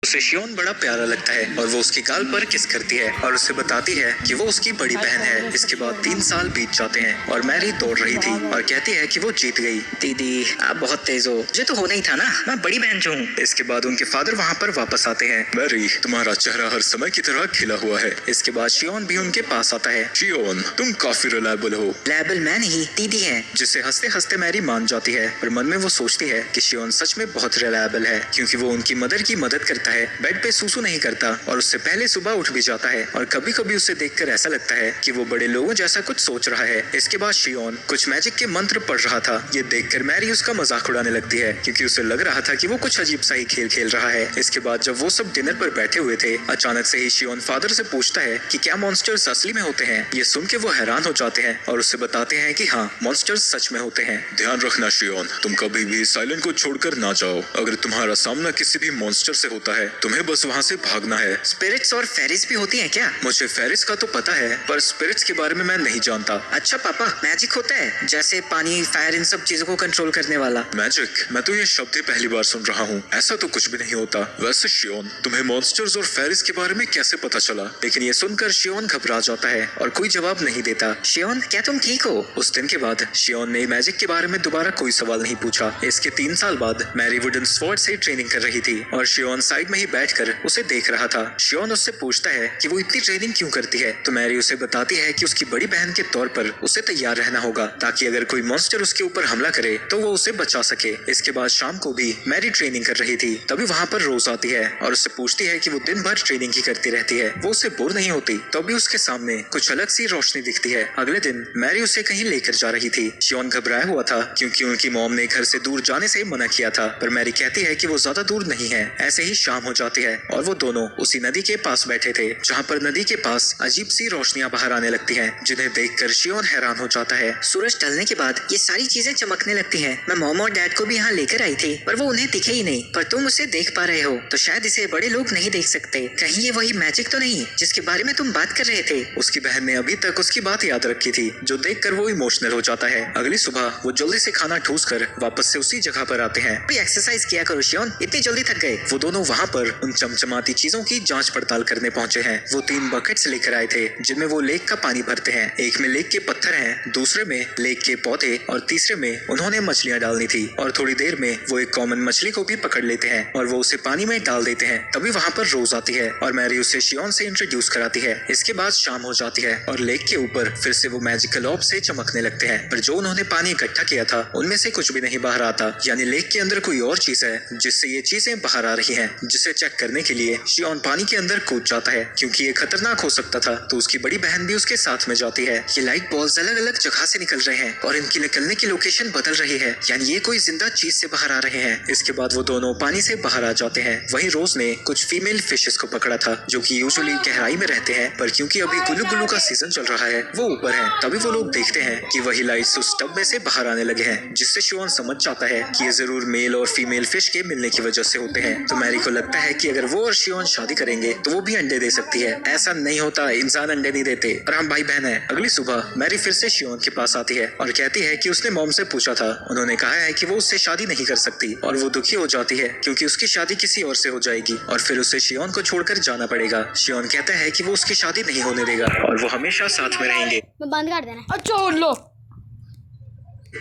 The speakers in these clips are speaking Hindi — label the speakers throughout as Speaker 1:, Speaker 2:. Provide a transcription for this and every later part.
Speaker 1: उसे शियोन बड़ा प्यारा लगता है और वो उसके गाल पर किस करती है और उसे बताती है कि वो उसकी बड़ी बहन है। इसके बाद 3 साल बीत जाते हैं और मैरी दौड़ रही थी और कहती है कि वो जीत गई।
Speaker 2: दीदी आप बहुत तेज हो, मुझे तो होना ही था ना, मैं बड़ी बहन जो हूँ।
Speaker 1: इसके बाद उनके फादर वहाँ पर वापस आते हैं। मैरी, तुम्हारा चेहरा हर समय की तरह खिला हुआ है। इसके बाद शियोन भी उनके पास आता है। शियोन, तुम काफी रिलायबल हो।
Speaker 2: रिलायबल मैं नहीं, दीदी है।
Speaker 1: जिसे हंसते हंसते मैरी मान जाती है, पर मन में वो सोचती है कि शियोन सच में बहुत रिलायबल है, क्योंकि वो उनकी मदर की मदद करता है, बेड पे सूसू नहीं करता और उससे पहले सुबह उठ भी जाता है। और कभी कभी उसे देखकर ऐसा लगता है कि वो बड़े लोगों जैसा कुछ सोच रहा है। इसके बाद शियोन कुछ मैजिक के मंत्र पढ़ रहा था। ये देखकर मैरी उसका मजाक उड़ाने लगती है, क्योंकि उसे लग रहा था कि वो कुछ अजीब सा ही खेल खेल रहा है। इसके बाद जब वो सब डिनर पर बैठे हुए थे, अचानक से ही शियोन फादर से पूछता है कि क्या मॉन्स्टर्स असली में होते हैं। ये सुन के वो हैरान हो जाते हैं और उसे बताते हैं कि हाँ, मॉन्स्टर्स सच में होते हैं। ध्यान रखना शियोन, तुम कभी भी साइलेंट को छोड़कर ना जाओ। अगर तुम्हारा सामना किसी भी मॉन्स्टर से होता है, तुम्हें बस वहाँ से भागना है।
Speaker 2: स्पिरिट्स और फेरिस भी होती हैं क्या?
Speaker 1: मुझे फेरिस का तो पता है, पर स्पिरिट्स के बारे में मैं नहीं जानता।
Speaker 2: अच्छा पापा, मैजिक होता है जैसे पानी, फायर, इन सब चीजों को कंट्रोल करने वाला?
Speaker 1: मैजिक? मैं तो ये शब्द ही पहली बार सुन रहा हूँ। ऐसा तो कुछ भी नहीं होता। वैसे शियोन, तुम्हें मॉन्स्टर्स और फेरिस के बारे में कैसे पता चला? लेकिन ये सुनकर शियोन घबरा जाता है और कोई जवाब नहीं देता।
Speaker 2: शियोन, क्या तुम ठीक हो?
Speaker 1: उस दिन के बाद शियोन ने मैजिक के बारे में दोबारा कोई सवाल नहीं पूछा। इसके 3 साल बाद मैरी वुडन स्वॉर्ड से ट्रेनिंग कर रही थी और शियोन साइड में ही बैठकर उसे देख रहा था। शियोन उससे पूछता है कि वो इतनी ट्रेनिंग क्यों करती है, तो मैरी उसे बताती है कि उसकी बड़ी बहन के तौर पर उसे तैयार रहना होगा, ताकि अगर कोई मॉन्स्टर उसके ऊपर हमला करे तो वो उसे बचा सके। इसके बाद शाम को भी मैरी ट्रेनिंग कर रही थी, तभी वहाँ पर रोज आती है और उससे पूछती है कि वो दिन भर ट्रेनिंग ही करती रहती है, वो उसे बोर नहीं होती। तभी उसके सामने कुछ अलग सी रोशनी दिखती है। अगले दिन मैरी उसे कहीं लेकर जा रही थी। शियोन घबराया हुआ था, क्योंकि उनकी मॉम ने घर से दूर जाने से मना किया था, पर मैरी कहती है कि वो ज्यादा दूर नहीं है। ऐसे ही शाम हो जाती है और वो दोनों उसी नदी के पास बैठे थे, जहाँ पर नदी के पास अजीब सी रोशनियां बाहर आने लगती हैं, जिन्हें देखकर शियोन हैरान हो जाता है।
Speaker 2: सूरज ढलने के बाद ये सारी चीजें चमकने लगती हैं। मैं मॉम और डैड को भी यहाँ लेकर आई थी, पर वो उन्हें दिखे ही नहीं। पर तुम उसे देख पा रहे हो, तो शायद इसे बड़े लोग नहीं देख सकते। कहीं ये वही मैजिक तो नहीं जिसके बारे में तुम बात कर रहे थे?
Speaker 1: उसकी बहन ने अभी तक उसकी बात याद रखी थी, जो देखकर वो इमोशनल हो जाता है। अगली सुबह वो जल्दी से खाना ठूस कर वापस से उसी जगह पर आते हैं।
Speaker 2: कोई एक्सरसाइज किया करो शियोन, इतनी जल्दी थक गए।
Speaker 1: वो दोनों वहाँ पर उन चमचमाती चीजों की जांच पड़ताल करने पहुँचे हैं। वो 3 बकेट्स लेकर आए थे, जिनमें वो लेक का पानी भरते हैं। एक में लेक के पत्थर हैं, दूसरे में लेक के पौधे और तीसरे में उन्होंने मछलियाँ डालनी थी। और थोड़ी देर में वो एक कॉमन मछली को भी पकड़ लेते हैं और वो उसे पानी में डाल देते हैं। तभी वहाँ पर रोज आती है और मैरी उसे शियोन से इंट्रोड्यूस कराती है। इसके बाद शाम हो जाती है और लेक के ऊपर फिर से वो मैजिकल ऑर्ब से चमकने लगते हैं, पर जो उन्होंने पानी इकट्ठा किया था उनमें से कुछ भी नहीं बाहर आता। यानी लेक के अंदर कोई और चीज है जिससे ये चीजें बाहर आ रही हैं, जिसे चेक करने के लिए शियोन पानी के अंदर कूद जाता है, क्योंकि ये खतरनाक हो सकता था। तो उसकी बड़ी बहन भी उसके साथ में जाती है। ये लाइट बॉल्स अलग अलग जगह से निकल रहे हैं और इनकी निकलने की लोकेशन बदल रही है, यानी ये कोई जिंदा चीज से बाहर आ रहे हैं। इसके बाद वो दोनों पानी से बाहर आ जाते हैं। वहीं रोज ने कुछ फीमेल फिशेस को पकड़ा था, जो कि यूजुअली गहराई में रहते हैं, पर क्योंकि अभी गुल्लू गुल्लू का सीजन चल रहा है वो ऊपर है। तभी वो लोग देखते हैं कि वही लाइट्स उस टब में से बाहर आने लगे हैं, जिससे शियोन समझ जाता है कि ये जरूर मेल और फीमेल फिश के मिलने की वजह से होते हैं। तो मैरी को लगता है कि अगर वो और शियोन शादी करेंगे तो वो भी अंडे दे सकती है। ऐसा नहीं होता, इंसान अंडे नहीं देते, और हम भाई बहन है। अगली सुबह मैरी फिर से शियोन के पास आती है और कहती है कि उसने मॉम से पूछा था, उन्होंने कहा है कि वो उससे शादी नहीं कर सकती। और वो दुखी हो जाती है क्योंकि उसकी शादी किसी और से हो जाएगी और फिर उसे शियोन को छोड़कर जाना पड़ेगा। शियोन कहता है कि वो उसकी शादी नहीं होने देगा और वो हमेशा साथ में रहेंगे।
Speaker 3: बंद कर देना। अच्छा लो।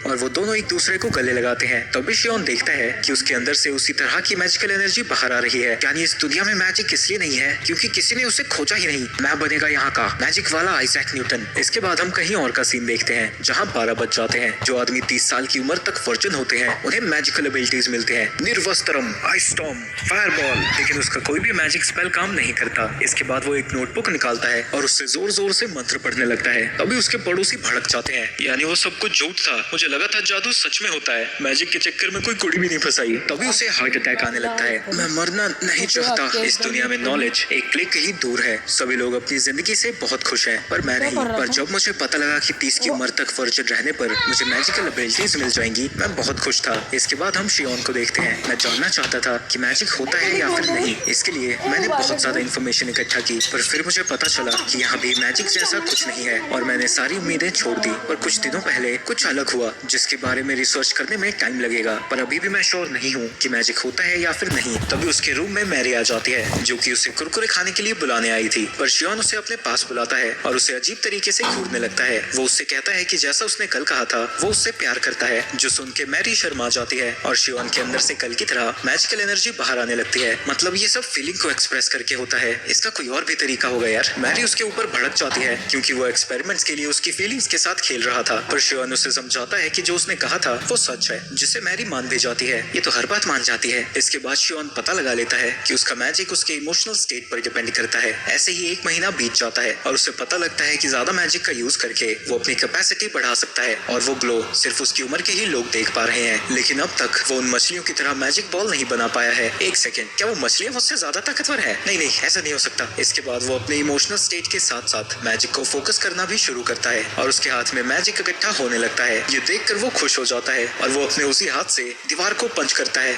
Speaker 1: और वो दोनों एक दूसरे को गले लगाते हैं। तभी शियोन देखता है कि उसके अंदर से उसी तरह की मैजिकल एनर्जी बाहर आ रही है। यानी इस दुनिया में मैजिक इसलिए नहीं है क्योंकि किसी ने उसे खोजा ही नहीं। मैं बनेगा यहाँ का मैजिक वाला आइजैक न्यूटन। इसके बाद हम कहीं और का सीन देखते हैं, जहाँ 12 बज जाते हैं। जो आदमी 30 साल की उम्र तक वर्जिन होते हैं उन्हें मैजिकल एबिलिटीज मिलते हैं, निर्वस्त्रम, आइस स्टॉर्म, फायरबॉल, लेकिन उसका कोई भी मैजिक स्पेल काम नहीं करता। इसके बाद वो एक नोटबुक निकालता है और उससे जोर जोर से मंत्र पढ़ने लगता है। तभी उसके पड़ोसी भड़क जाते हैं, यानी वो सब कुछ झूठ था। मुझे लगा था जादू सच में होता है, मैजिक के चक्कर में कोई कुड़ी भी नहीं फंसाई। तभी उसे हार्ट अटैक आने लगता है। मैं मरना नहीं चाहता। इस दुनिया में नॉलेज एक क्लिक ही दूर है। सभी लोग अपनी जिंदगी से बहुत खुश हैं, पर मैं नहीं। पर जब मुझे पता लगा कि 30 की उम्र तक वर्जिन रहने पर मुझे मैजिकल एबिलिटीज मिल जाएंगी, मैं बहुत खुश था। इसके बाद हम शियोन को देखते हैं। मैं जानना चाहता था कि मैजिक होता है या फिर नहीं। इसके लिए मैंने बहुत ज्यादा इन्फॉर्मेशन इकट्ठा की, पर फिर मुझे पता चला कि यहाँ भी मैजिक जैसा कुछ नहीं है और मैंने सारी उम्मीदें छोड़ दी। पर कुछ दिनों पहले कुछ अलग हुआ। जिसके बारे में रिसर्च करने में टाइम लगेगा, पर अभी भी मैं श्योर नहीं हूँ कि मैजिक होता है या फिर नहीं। तभी उसके रूम में मैरी आ जाती है, जो कि उसे कुरकुरे खाने के लिए बुलाने आई थी। पर शियोन उसे अपने पास बुलाता है और उसे अजीब तरीके से घूरने लगता है। वो उससे कहता है कि जैसा उसने कल कहा था वो उससे प्यार करता है, जो सुन के मैरी शर्मा जाती है और शियोन के अंदर से कल की तरह मैजिकल एनर्जी बाहर आने लगती है। मतलब ये सब फीलिंग को एक्सप्रेस करके होता है, इसका कोई और भी तरीका होगा यार। मैरी उसके ऊपर भड़क जाती है क्योंकि वो एक्सपेरिमेंट्स के लिए उसकी फीलिंग्स के साथ खेल रहा था। पर शियोन उसे समझाता है कि जो उसने कहा था वो सच है, जिसे मैरी मान भी जाती है। ये तो हर बात मान जाती है। इसके बाद शियोन पता लगा लेता है कि उसका मैजिक उसके इमोशनल स्टेट पर डिपेंड करता है। ऐसे ही 1 महीना बीत जाता है और उसे पता लगता है कि ज्यादा मैजिक का यूज करके वो अपनी कैपेसिटी बढ़ा सकता है और वो ग्लो सिर्फ उसकी उम्र के ही लोग देख पा रहे हैं। लेकिन अब तक वो उन मछलियों की तरह मैजिक बॉल नहीं बना पाया है। एक सेकेंड, क्या वो मछलियां मुझसे ज्यादा ताकतवर है? नहीं, ऐसा नहीं हो सकता। इसके बाद वो अपने इमोशनल स्टेट के साथ साथ मैजिक को फोकस करना भी शुरू करता है और उसके हाथ में मैजिक इकट्ठा होने लगता है। ये देखकर वो खुश हो जाता है और वो अपने उसी हाथ से दीवार को पंच करता है।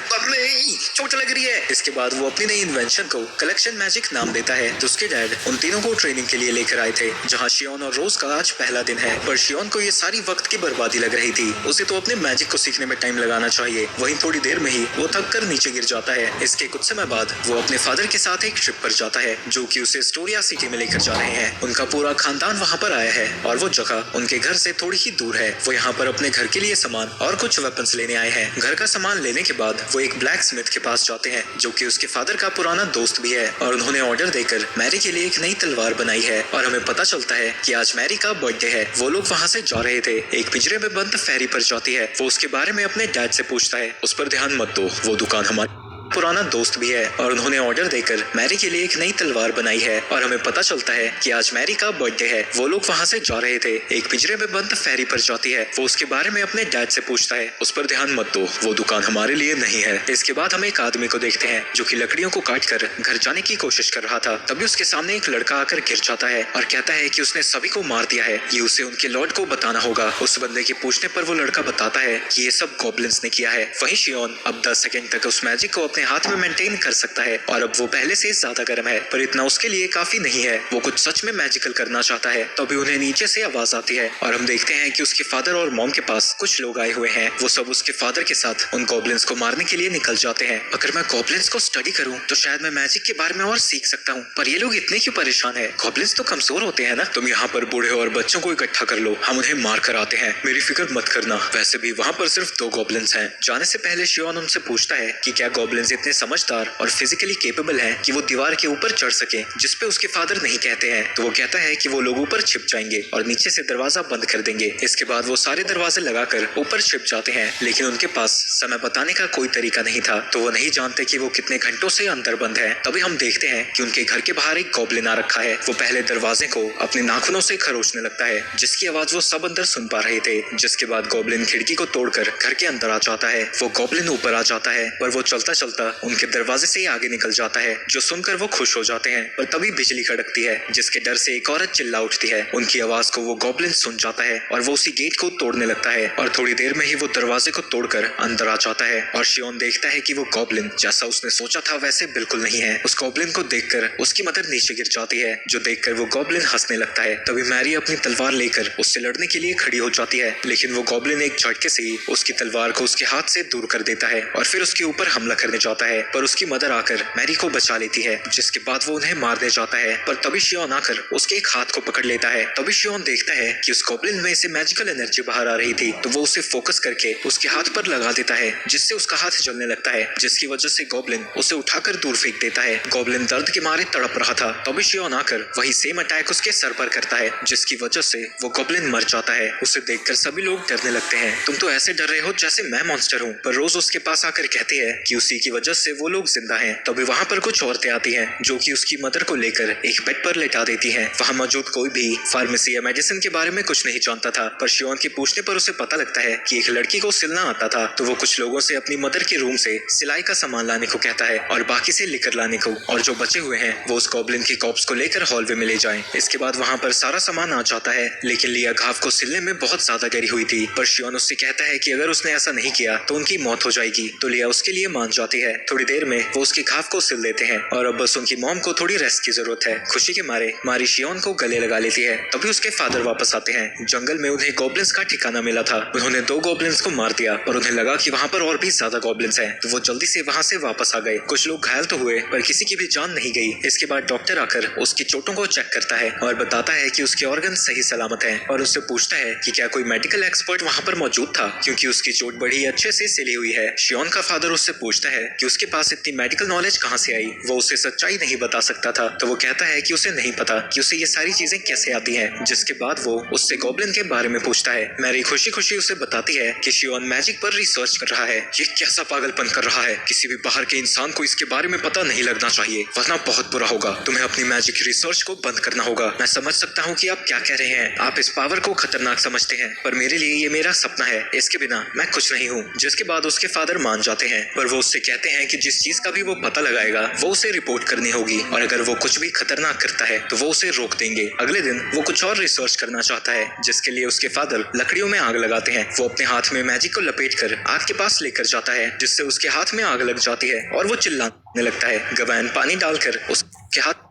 Speaker 1: चोट लग रही है। इसके बाद वो अपनी नई इन्वेंशन को कलेक्शन मैजिक नाम देता है। तो उसके डैड उन तीनों को ट्रेनिंग के लिए लेकर आए थे, जहाँ शियोन और रोज का आज पहला दिन है। पर शियोन को ये सारी वक्त की बर्बादी लग रही थी। उसे तो अपने मैजिक को सीखने में टाइम लगाना चाहिए। वहीं थोड़ी देर में ही वो थक कर नीचे गिर जाता है। इसके कुछ समय बाद वो अपने फादर के साथ एक ट्रिप पर जाता है, जो कि उसे एस्टोरिया सिटी में लेकर जा रहे हैं। उनका पूरा खानदान वहाँ पर आया है और वो जगह उनके घर से थोड़ी ही दूर है। वो यहाँ पर अपने घर के लिए सामान और कुछ वेपन्स लेने आए हैं। घर का सामान लेने के बाद वो एक ब्लैक स्मिथ के पास जाते हैं, जो कि उसके फादर का पुराना दोस्त भी है, और उन्होंने ऑर्डर देकर मैरी के लिए एक नई तलवार बनाई है। और हमें पता चलता है कि आज मैरी का बर्थडे है। वो लोग वहाँ से जा रहे थे। एक पिंजरे में बंद फेरी पर जाती है। वो उसके बारे में अपने डैड से पूछता है। उस पर ध्यान मत दो, वो दुकान हमारी पुराना दोस्त भी है, और उन्होंने ऑर्डर देकर मैरी के लिए एक नई तलवार बनाई है। और हमें पता चलता है कि आज मैरी का बर्थडे है। वो लोग वहाँ से जा रहे थे। एक पिंजरे में बंद फेरी पर जाती है। वो उसके बारे में अपने डैड से पूछता है। उस पर ध्यान मत दो, वो दुकान हमारे लिए नहीं है। इसके बाद हम एक आदमी को देखते हैं, जो कि लकड़ियों को काट कर घर जाने की कोशिश कर रहा था। तभी उसके सामने एक लड़का आकर गिर जाता है और कहता है कि उसने सभी को मार दिया है। ये उसे उनके लॉर्ड को बताना होगा। उस बंदे के पूछने पर वो लड़का बताता है कि ये सब गॉब्लिन्स ने किया है। वहीं शियोन अब 10 सेकंड तक उस मैजिक को अपने हाथ में मेंटेन कर सकता है और अब वो पहले से ज्यादा गर्म है, पर इतना उसके लिए काफी नहीं है। वो कुछ सच में मैजिकल करना चाहता है। तभी उन्हें नीचे से आवाज आती है और हम देखते हैं कि उसके फादर और मॉम के पास कुछ लोग आए हुए हैं। वो सब उसके फादर के साथ उन गॉब्लिन्स को मारने के लिए निकल जाते हैं। अगर मैं गॉब्लिन्स को स्टडी करूं तो शायद मैं मैजिक के बारे में और सीख सकता हूं, पर ये लोग इतने क्यों परेशान है? गॉब्लिन्स तो कमजोर होते हैं ना। तुम यहाँ पर बूढ़े और बच्चों को इकट्ठा कर लो, हम उन्हें मार कर आते हैं। मेरी फिक्र मत करना। वैसे भी वहाँ पर सिर्फ 2 गॉब्लिन्स हैं। जाने से पहले शियोन उनसे पूछता है कि क्या गॉब्लिन्स इतने समझदार और फिजिकली केपेबल है कि वो दीवार के ऊपर चढ़ सके, जिसपे उसके फादर नहीं कहते हैं। तो वो कहता है कि वो लोग ऊपर छिप जाएंगे और नीचे से दरवाजा बंद कर देंगे। इसके बाद वो सारे दरवाजे लगाकर ऊपर छिप जाते हैं, लेकिन उनके पास समय बताने का कोई तरीका नहीं था, तो वो नहीं जानते कि वो कितने घंटों से अंदर बंद है। तभी हम देखते हैं कि उनके घर के बाहर एक गॉब्लिन आ रखा है। वो पहले दरवाजे को अपने नाखूनों से खरोचने लगता है, जिसकी आवाज वो सब अंदर सुन पा रहे थे। जिसके बाद गॉब्लिन खिड़की को तोड़कर घर के अंदर आ जाता है। वो गॉब्लिन ऊपर आ जाता है, पर वो चलता चलता उनके दरवाजे से आगे निकल जाता है, जो सुनकर वो खुश हो जाते हैं। पर तभी बिजली कड़कती है, जिसके डर से एक औरत चिल्ला उठती है। उनकी आवाज को वो गॉब्लिन सुन जाता है और वो उसी गेट को तोड़ने लगता है, और थोड़ी देर में ही वो दरवाजे को तोड़कर अंदर आ जाता है। और शियोन देखता है कि वो गॉब्लिन जैसा उसने सोचा था वैसे बिल्कुल नहीं है। उस गॉब्लिन को देखकर उसकी मदर नीचे गिर जाती है, जो देखकर वो गॉब्लिन हंसने लगता है। तभी मैरी अपनी तलवार लेकर उससे लड़ने के लिए खड़ी हो जाती है, लेकिन वो गॉब्लिन एक झटके से ही उसकी तलवार को उसके हाथ से दूर कर देता है और फिर उसके ऊपर हमला करने जाता है। पर उसकी मदर आकर मैरी को बचा लेती है, जिसके बाद वो उन्हें मारने जाता है। पर तभी शियोन आकर उसके एक हाथ को पकड़ लेता है। तभी शियोन देखता है कि उस गॉब्लिन में से मैजिकल एनर्जी बाहर आ रही थी, तो वो उसे फोकस करके उसके हाथ पर लगा देता है, जिससे उसका हाथ जलने लगता है, जिसकी वजह से गॉब्लिन उसे उठाकर दूर फेंक देता है। गॉब्लिन दर्द के मारे तड़प रहा था। तभी शियोन आकर वही सेम अटैक उसके सर पर करता है, जिसकी वजह से वो गॉब्लिन मर जाता है। उसे देखकर सभी लोग डरने लगते हैं। तुम तो ऐसे डर रहे हो जैसे मैं मॉन्स्टर हूँ। पर रोज उसके पास आकर कहती है कि उसी की वजह से वो लोग जिंदा हैं। तभी वहाँ पर कुछ औरतें आती हैं, जो कि उसकी मदर को लेकर एक बेड पर लेटा देती हैं। वहाँ मौजूद कोई भी फार्मेसी या मेडिसिन के बारे में कुछ नहीं जानता था, पर शियोन के पूछने पर उसे पता लगता है कि एक लड़की को सिलना आता था। तो वो कुछ लोगों से अपनी मदर के रूम से सिलाई का सामान लाने को कहता है और बाकी से लिकर लाने को, और जो बचे हुए हैं वो उस गॉब्लिन की कॉप्स को लेकर हॉलवे में ले जाएं। इसके बाद वहाँ पर सारा सामान आ जाता है, लेकिन लिया घाव को सिलने में बहुत ज्यादा गहरी हुई थी। पर शियोन उससे कहता है कि अगर उसने ऐसा नहीं किया तो उनकी मौत हो जाएगी। तो लिया उसके लिए मान जाती है है। थोड़ी देर में वो उसकी घाव को सिल देते हैं और अब बस उनकी मॉम को थोड़ी रेस्ट की जरूरत है। खुशी के मारे मारी शियोन को गले लगा लेती है। तभी उसके फादर वापस आते हैं। जंगल में उन्हें गॉब्लिन्स का ठिकाना मिला था। उन्होंने 2 गॉब्लिन्स को मार दिया और उन्हें लगा कि वहाँ पर और भी ज्यादा गॉब्लिन्स हैं, तो वो जल्दी से वहाँ से वापस आ गए। कुछ लोग घायल तो हुए पर किसी की भी जान नहीं गई। इसके बाद डॉक्टर आकर उसकी चोटों को चेक करता है और बताता है कि उसके ऑर्गन सही सलामत हैं और उससे पूछता है कि क्या कोई मेडिकल एक्सपर्ट वहाँ पर मौजूद था, क्योंकि उसकी चोट बड़ी अच्छे से सिली हुई है। शियोन का फादर उससे पूछता है कि उसके पास इतनी मेडिकल नॉलेज कहाँ से आई। वो उसे सच्चाई नहीं बता सकता था, तो वो कहता है कि उसे नहीं पता कि उसे ये सारी चीजें कैसे आती हैं। जिसके बाद वो उससे गॉब्लिन के बारे में पूछता है। मैरी खुशी खुशी उसे बताती है कि शियोन मैजिक पर रिसर्च कर रहा है। ये कैसा पागलपन कर रहा है, किसी भी बाहर के इंसान को इसके बारे में पता नहीं लगना चाहिए, वरना बहुत बुरा होगा। तुम्हें अपनी मैजिक रिसर्च को बंद करना होगा। मैं समझ सकता हूँ कि आप क्या कह रहे हैं, आप इस पावर को खतरनाक समझते हैं, पर मेरे लिए ये मेरा सपना है, इसके बिना मैं कुछ नहीं हूँ। जिसके बाद उसके फादर मान जाते हैं, पर वो उससे कहते हैं कि जिस चीज का भी वो पता लगाएगा वो उसे रिपोर्ट करनी होगी और अगर वो कुछ भी खतरनाक करता है तो वो उसे रोक देंगे। अगले दिन वो कुछ और रिसर्च करना चाहता है, जिसके लिए उसके फादर लकड़ियों में आग लगाते हैं। वो अपने हाथ में मैजिक को लपेटकर आग के पास लेकर जाता है, जिससे उसके हाथ में आग लग जाती है और वो चिल्लाने लगता है। गवैन पानी डालकर उसके हाथ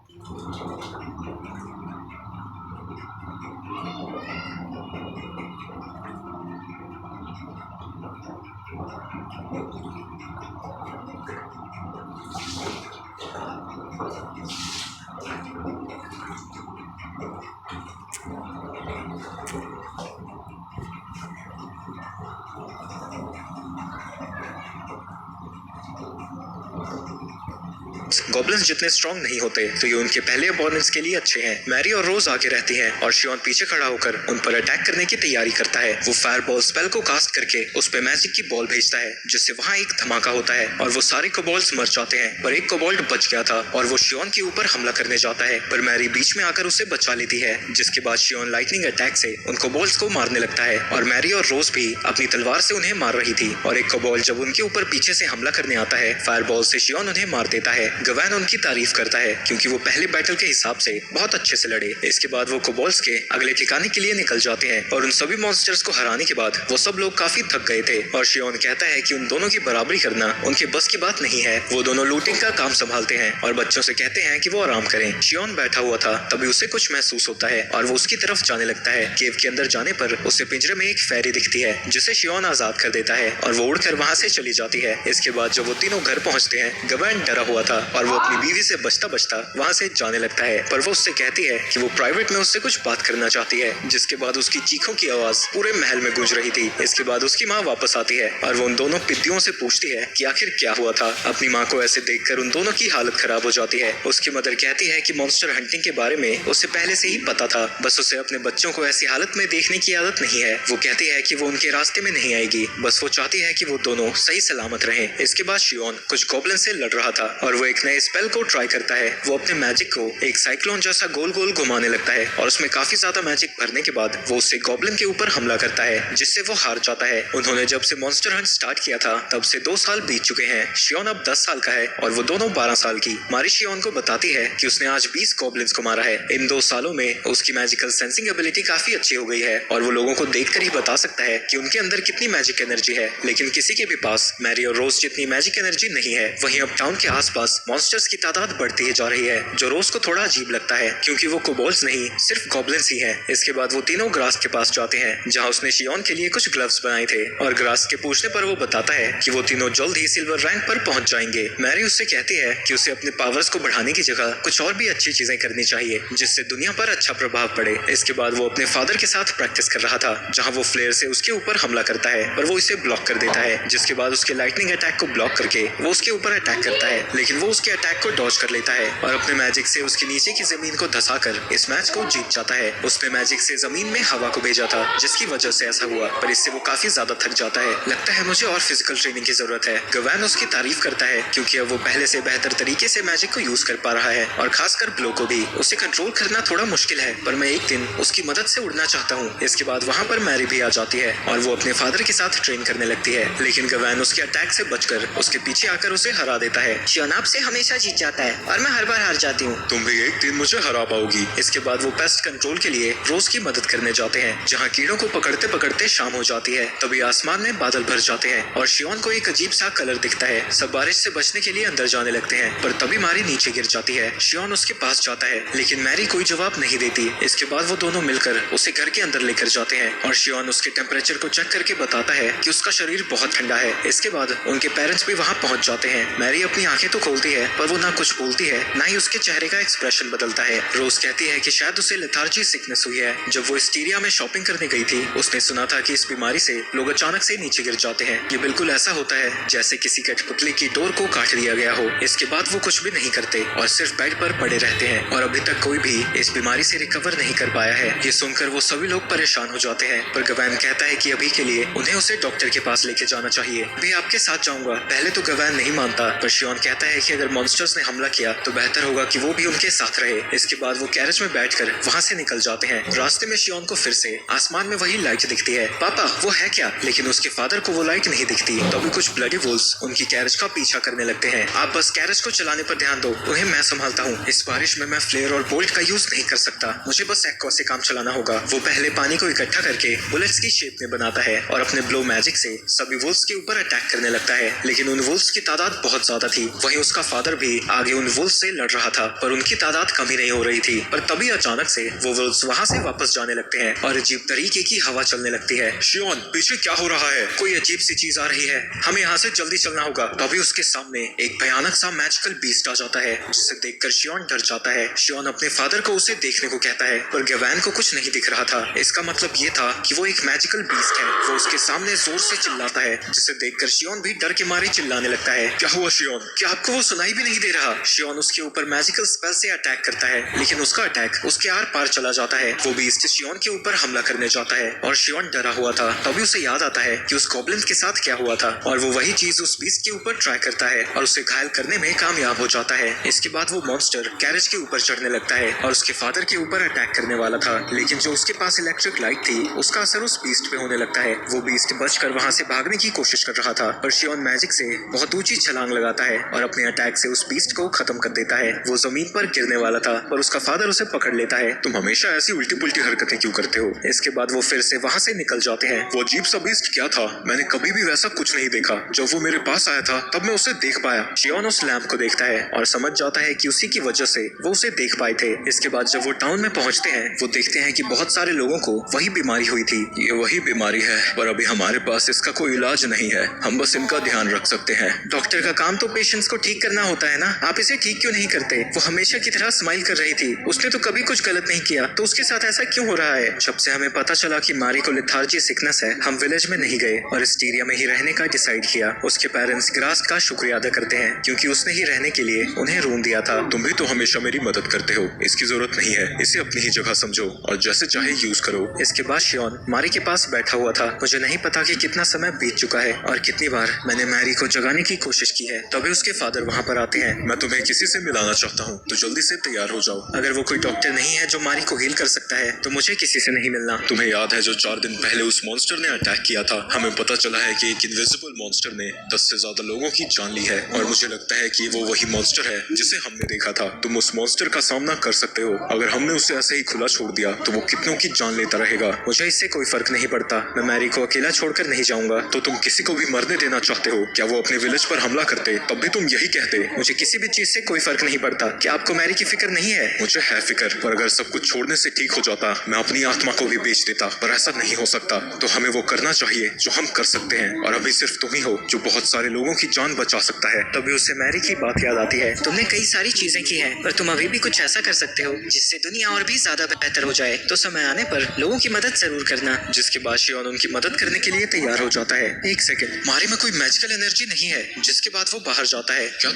Speaker 1: गॉब्लिन्स जितने स्ट्रॉन्ग नहीं होते तो ये उनके पहले अपोनेंट्स के लिए अच्छे हैं। मैरी और रोज आगे रहती हैं और शियोन पीछे खड़ा होकर उन पर अटैक करने की तैयारी करता है। वो फायर बॉल स्पेल को कास्ट करके उस पे मैजिक की बॉल भेजता है, जिससे वहाँ एक धमाका होता है और वो सारे कोबॉल्ट्स मर जाते हैं, पर एक कोबॉल्ट बच गया था और वो शियोन के ऊपर हमला करने जाता है, पर मैरी बीच में आकर उसे बचा लेती है। जिसके बाद शियोन लाइटनिंग अटैक से उन कोबॉल्ट्स को मारने लगता है और मैरी और रोज भी अपनी तलवार से उन्हें मार रही थी और एक कोबॉल्ट जब उनके ऊपर पीछे से हमला करने आता है, फायर बॉल से शियोन उन्हें मार देता है। गवैन उनकी तारीफ करता है क्योंकि वो पहले बैटल के हिसाब से बहुत अच्छे से लड़े। इसके बाद वो कोबॉल्ट्स के अगले ठिकाने के लिए निकल जाते हैं और उन सभी मॉन्स्टर्स को हराने के बाद वो सब लोग काफी थक गए थे और शियोन कहता है कि उन दोनों की बराबरी करना उनके बस की बात नहीं है। वो दोनों लूटिंग का काम संभालते हैं और बच्चों से कहते हैं कि वो आराम करें। शियोन बैठा हुआ था, तभी उसे कुछ महसूस होता है और वो उसकी तरफ जाने लगता है। केव के अंदर जाने पर उसे पिंजरे में एक फेरी दिखती है, जिसे शियोन आजाद कर देता है और वो उड़कर वहाँ से चली जाती है। इसके बाद जब वो तीनों घर पहुँचते हैं, गवैन डरा हुआ था और वो अपनी बीवी से बचता बचता वहाँ से जाने लगता है, पर वो उससे कहती है कि वो प्राइवेट में उससे कुछ बात करना चाहती है। जिसके बाद उसकी चीखों की आवाज पूरे महल में गूंज रही थी। इसके बाद उसकी माँ वापस आती है और वो उन दोनों पिद्दियों से पूछती है कि आखिर क्या हुआ था। अपनी माँ को ऐसे देखकर उन दोनों की हालत खराब हो जाती है। उसकी मदर कहती है कि मॉन्स्टर हंटिंग के बारे में उसे पहले से ही पता था, बस उसे अपने बच्चों को ऐसी हालत में देखने की आदत नहीं है। वो कहती है कि वो उनके रास्ते में नहीं आएगी, बस वो चाहती है कि वो दोनों सही सलामत रहें। इसके बाद शियोन कुछ गॉब्लिन से लड़ रहा था और वो एक नए स्पेल को ट्राई करता है। वो अपने मैजिक को एक साइक्लोन जैसा गोल गोल घुमाने लगता है और उसमें काफी ज्यादा मैजिक भरने के बाद वो उससे गॉब्लिन के ऊपर हमला करता है, जिससे वो हार जाता है। उन्होंने जब से मॉन्स्टर हंट स्टार्ट किया था तब से 2 साल बीत चुके हैं। शियोन अब 10 साल का है और वो दोनों 12 साल की। मारी शियोन को बताती है कि उसने आज 20 गॉब्लिन्स को मारा है। इन 2 सालों में उसकी मैजिकल सेंसिंग एबिलिटी काफी अच्छी हो गई है और वो लोगों को देखकर ही बता सकता है कि उनके अंदर कितनी मैजिक एनर्जी है। लेकिन किसी के भी पास मैरी और रोज जितनी मैजिक एनर्जी नहीं है। वहीं अब टाउन के आसपास मॉन्स्टर्स की तादाद बढ़ती ही जा रही है, जो रोज को थोड़ा अजीब लगता है क्योंकि वो कोबॉल्ट्स नहीं सिर्फ गॉब्लिन्स ही हैं। इसके बाद वो तीनों ग्रास के पास जाते हैं, जहाँ उसने शियोन के लिए कुछ ग्लव्स बनाए थे और ग्रास के पूछने पर वो बताता है कि वो तीनों जल्द ही सिल्वर रैंक पर पहुंच जाएंगे। मैरी उससे कहती है कि उसे अपने पावर्स को बढ़ाने की जगह कुछ और भी अच्छी चीजें करनी चाहिए, जिससे दुनिया पर अच्छा प्रभाव पड़े। इसके बाद वो अपने फादर के साथ प्रैक्टिस कर रहा था, जहाँ वो फ्लेयर से उसके ऊपर हमला करता है पर वो इसे ब्लॉक कर देता है। जिसके बाद उसके लाइटनिंग अटैक को ब्लॉक करके वो उसके ऊपर अटैक करता है, लेकिन वो उसके अटैक को डॉज कर लेता है और अपने मैजिक से उसके नीचे की जमीन को धंसाकर इस मैच को जीत जाता है। उसने मैजिक से जमीन में हवा को भेजा था, जिसकी वजह से ऐसा हुआ, पर इससे वो काफी ज्यादा थक जाता है। लगता है मुझे और फिजिकल ट्रेनिंग की जरूरत है। गवैन उसकी तारीफ करता है क्योंकि अब वो पहले से बेहतर तरीके से मैजिक को यूज कर पा रहा है और खासकर ब्लो को भी। उसे कंट्रोल करना थोड़ा मुश्किल है, पर मैं एक दिन उसकी मदद से उड़ना चाहता हूँ। इसके बाद वहाँ पर मैरी भी आ जाती है और वो अपने फादर के साथ ट्रेन करने लगती है, लेकिन गवैन उसके अटैक से बचकर उसके पीछे आकर उसे हरा देता है।
Speaker 2: शियोन आपसे हमेशा हमेशा जीत जाता है और मैं हर बार हार जाती हूँ।
Speaker 1: तुम भी एक दिन मुझे हरा पाओगी। इसके बाद वो पेस्ट कंट्रोल के लिए रोज की मदद करने जाते हैं, जहाँ कीड़ों को पकड़ते पकड़ते शाम हो जाती है। तभी आसमान में बादल भर जाते हैं और शियोन को एक अजीब सा कलर दिखता है। सब बारिश से बचने के लिए अंदर जाने लगते हैं, पर तभी मैरी नीचे गिर जाती है। शियोन उसके पास जाता है, लेकिन मैरी कोई जवाब नहीं देती। इसके बाद वो दोनों मिलकर उसे घर के अंदर लेकर जाते हैं और शियोन उसके टेम्परेचर को चेक करके बताता है कि उसका शरीर बहुत ठंडा है। इसके बाद उनके पेरेंट्स भी वहाँ पहुँच जाते हैं। मैरी अपनी आंखें तो खोलती है, पर वो ना कुछ बोलती है, ना ही उसके चेहरे का एक्सप्रेशन बदलता है। रोज कहती है कि शायद उसे लेथार्जी सिकनेस हुई है। जब वो स्टीरिया में शॉपिंग करने गई थी, उसने सुना था कि इस बीमारी से लोग अचानक से नीचे गिर जाते हैं। ये बिल्कुल ऐसा होता है जैसे किसी कठपुतली की डोर को काट दिया गया हो। इसके बाद वो कुछ भी नहीं करते और सिर्फ बेड पर पड़े रहते हैं और अभी तक कोई भी इस बीमारी से रिकवर नहीं कर पाया है। ये सुनकर वो सभी लोग परेशान हो जाते हैं, पर गवैन कहता है कि अभी के लिए उन्हें उसे डॉक्टर के पास लेके जाना चाहिए। मैं आपके साथ जाऊंगा। पहले तो गवैन नहीं मानता, पर शियोन कहता है कि अगर मॉन्स्टर्स ने हमला किया तो बेहतर होगा कि वो भी उनके साथ रहे। इसके बाद वो कैरेज में बैठकर वहाँ से निकल जाते हैं। रास्ते में शियोन को फिर से आसमान में वही लाइट दिखती है। पापा वो है क्या? लेकिन उसके फादर को वो लाइट नहीं दिखती। तभी कुछ ब्लडी वुल्व्स उनकी कैरेज का पीछा करने लगते हैं। आप बस कैरेज को चलाने पर ध्यान दो, उन्हें मैं संभालता हूँ। इस बारिश में मैं फ्लेयर और बोल्ट का यूज नहीं कर सकता, मुझे बस एक्वा से काम चलाना होगा। वो पहले पानी को इकट्ठा करके बुलेट्स की शेप में बनाता है और अपने ब्लो मैजिक से सभी वुल्व्स के ऊपर अटैक करने लगता है। लेकिन उन वुल्व्स की तादाद बहुत ज्यादा थी। वहीं उसका फादर भी आगे उन वुल्व्स से लड़ रहा था, पर उनकी तादाद कम ही नहीं हो रही थी। पर तभी अचानक से वो वुल्व्स वहाँ से वापस जाने लगते हैं और अजीब तरीके की हवा चलने लगती है। शियोन पीछे क्या हो रहा है? कोई अजीब सी चीज आ रही है, हमें यहाँ से जल्दी चलना होगा। तभी उसके सामने एक भयानक सा मैजिकल बीस्ट आ जाता है, जिसे देखकर शियोन डर जाता है। शियोन अपने फादर को उसे देखने को कहता है, पर गवैन को कुछ नहीं दिख रहा था। इसका मतलब ये था कि वो एक मैजिकल बीस्ट है। वो उसके सामने जोर से चिल्लाता है, जिसे देखकर शियोन भी डर के मारे चिल्लाने लगता है। क्या हुआ शियोन? क्या आपको वो सुनाई भी नहीं दे रहा? शियोन उसके ऊपर मैजिकल स्पेल से अटैक करता है, लेकिन उसका अटैक उसके आर पार चला जाता है। वो बीस्ट शियोन के ऊपर हमला करने जाता है और शियोन डरा हुआ था। तभी उसे याद आता है कि उस गॉब्लिन के साथ क्या हुआ था और वो वही चीज उस बीस्ट के ऊपर ट्राई करता है और उसे घायल करने में कामयाब हो जाता है। इसके बाद वो मॉन्स्टर कैरेज के ऊपर चढ़ने लगता है और उसके फादर के ऊपर अटैक करने वाला था, लेकिन जो उसके पास इलेक्ट्रिक लाइट थी उसका असर उस बीस्ट पे होने लगता है। वो बीस्ट बचकर वहाँ से भागने की कोशिश कर रहा था, पर शियोन मैजिक से बहुत ऊंची छलांग लगाता है और अपने अटैक से उस बीस्ट को खत्म कर देता है। वो जमीन पर गिरने वाला था, पर उसका फादर उसे पकड़ लेता है। तुम हमेशा ऐसी उल्टी पुल्टी हरकतें क्यों करते हो? इसके बाद वो फिर से वहाँ से निकल जाते हैं। वो अजीब सा बीस्ट क्या था? मैंने कभी भी वैसा कुछ नहीं देखा। जब वो मेरे पास आया था तब मैं उसे देख पाया। शियोन उस लैंप को देखता है और समझ जाता है कि उसी की वजह से वो उसे देख पाए थे। इसके बाद जब वो टाउन में पहुंचते हैं, वो देखते हैं कि बहुत सारे लोगों को वही बीमारी हुई थी। ये वही बीमारी है, पर अभी हमारे पास इसका कोई इलाज नहीं है। हम बस इनका ध्यान रख सकते हैं। डॉक्टर का काम तो पेशेंट्स को ठीक करना होता है ना, आप इसे ठीक क्यों नहीं करते? वो हमेशा की तरह स्माइल कर रही थी, उसने तो कभी कुछ गलत नहीं किया, तो उसके साथ ऐसा क्यों हो रहा है? जब से हमें पता चला कि मारी को लेथार्जी सिकनेस है, हम विलेज में नहीं गए और स्टीरिया में ही रहने का डिसाइड किया। उसके पेरेंट्स ग्रास्ट का शुक्रिया अदा करते हैं, क्योंकि उसने ही रहने के लिए उन्हें रूम दिया था। तुम भी तो हमेशा मेरी मदद करते हो, इसकी जरूरत नहीं है। इसे अपनी ही जगह समझो और जैसे चाहे यूज करो। इसके बाद शियोन मारी के पास बैठा हुआ था। मुझे नहीं पता कि कितना समय बीत चुका है और कितनी बार मैंने मैरी को जगाने की कोशिश की है। तभी उसके फादर वहाँ पर आते हैं। मैं तुम्हें किसी से मिलाना चाहता हूँ, तो जल्दी से तैयार हो जाओ। अगर वो कोई डॉक्टर नहीं है जो मारी को हील कर सकता है, तो मुझे किसी से नहीं मिलना। तुम्हें याद है जो 4 दिन पहले उस मॉन्स्टर ने अटैक किया था? हमें पता चला है कि एक इनविजिबल मॉन्स्टर ने 10 से ज्यादा लोगों की जान ली है और मुझे लगता है कि वो वही मॉन्स्टर है जिसे हमने देखा था। तुम उस मॉन्स्टर का सामना कर सकते हो। अगर हमने उसे ऐसे ही खुला छोड़ दिया तो वो कितनों की जान लेता रहेगा। मुझे इससे कोई फर्क नहीं पड़ता, मैं मैरी को अकेला छोड़कर नहीं जाऊंगा। तो तुम किसी को भी मरने देना चाहते हो? क्या वो अपने विलेज पर हमला करते तब भी तुम यही कहते? मुझे किसी भी चीज से कोई फर्क नहीं पड़ता। क्या आपको मैरी की फिक्र नहीं है? मुझे है फिक्र, पर अगर सब कुछ छोड़ने से ठीक हो जाता मैं अपनी आत्मा को भी बेच देता, पर ऐसा नहीं हो सकता। तो हमें वो करना चाहिए जो हम कर सकते हैं, और अभी सिर्फ तुम ही हो जो बहुत सारे लोगों की जान बचा सकता है। तभी उसे मैरी की बात याद आती है।
Speaker 2: तुमने कई सारी चीजें की हैं, पर तुम अभी भी कुछ ऐसा कर सकते हो जिससे दुनिया और भी ज्यादा बेहतर हो जाए। तो समय आने पर लोगों की मदद जरूर करना।
Speaker 1: जिसके बाद शियोन उनकी मदद करने के लिए तैयार हो जाता है। एक सेकंड, मारी में कोई मैजिकल एनर्जी नहीं है? जिसके बाद वो बाहर जाता है। क्या